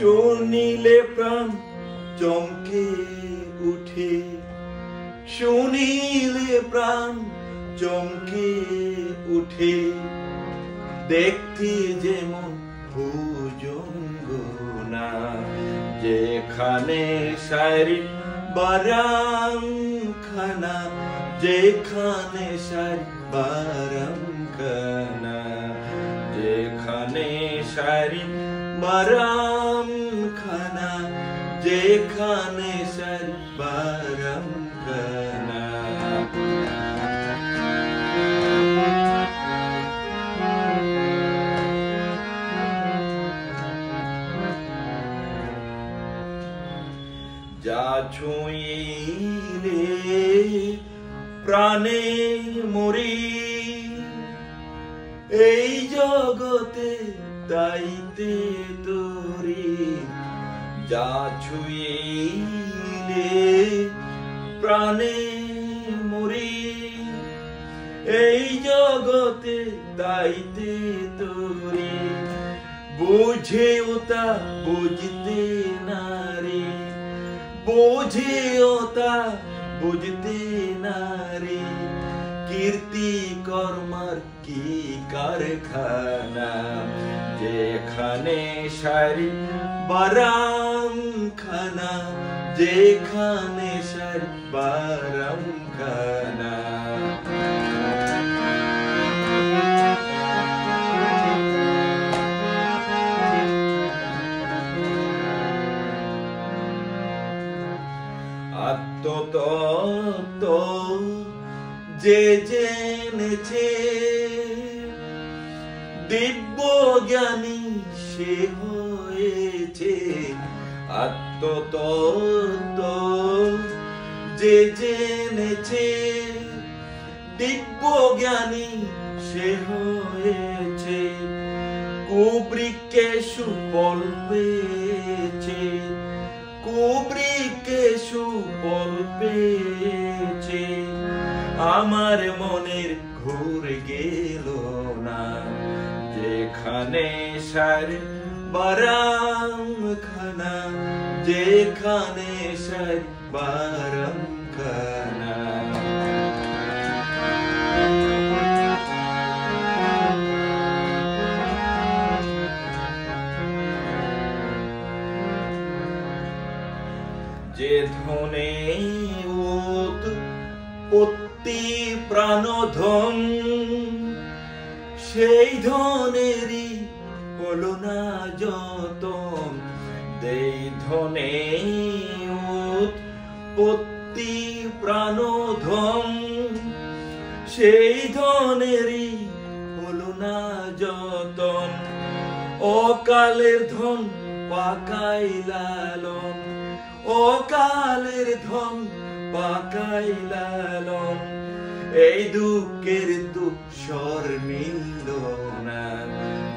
শুনিলে প্রাণ চমকে উঠে, শুনিলে প্রাণ চমকে উঠে, দেখতে যেমন ভুজঙ্গনা, যেখানে সারি বারামখানা, যেখানে সারি বারামখানা, যেখানে সারি বারামখানা, যেখানে সারি বারামখানা। যা ছুঁইলে প্রাণে মরি, এই জগতে তাইতে তোরি। যা ছুঁইলে প্রাণে মরি, এই জগতে তাইতে তোরি। বুঝেও তা বুঝতে নারে, বুঝেও তা বুঝতে নারে, কীর্তি কর্মার কি কারখানা, যেখানে সারি বারামখানা, যেখানে সারি বারামখানা। আত্মতত্ত্ব যে জেনেছে, দিব্য জ্ঞানী সে হয়েছে। আত্মতত্ত্ব যে জেনেছে, দিব্য জ্ঞানী সে হয়েছে। কুবৃক্ষে সুফল পেয়েছে, কুবৃক্ষে সুফল পেয়েছে। আমার মনের ঘুর গেল না, যেখানে সারি বারামখানা, যেখানে সারি বারামখানা। যে ধনে উৎপত্তি প্রাণধন, সেই ধনেরই হলো না যতন। এই ধনে উৎপত্তি প্রাণধন, সেই ধনেরই হলো না যতন। অকালের ধন পাকাই লালন, অকালের ধন পাকাই লালন। এই দুঃখের দুঃসর মিলল না,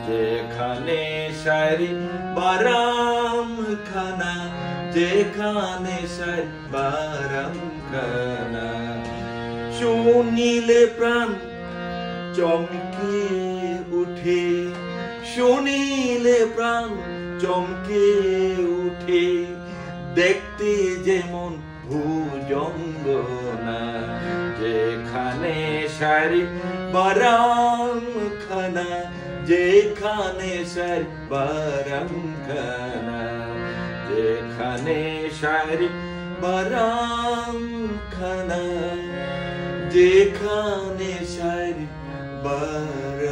যেখানে সারি বারামখানা, যেখানে সারি বারামখানা। শুনিলে প্রাণ চমকে উঠে, শুনিলে প্রাণ চমকে উঠে, দেখতে যেমন ভুজঙ্গনা, যেখানে সারি বারামখানা, যেখানে সারি বারামখানা, যেখানে সারি বারামখানা, যেখানে সারি বারামখানা।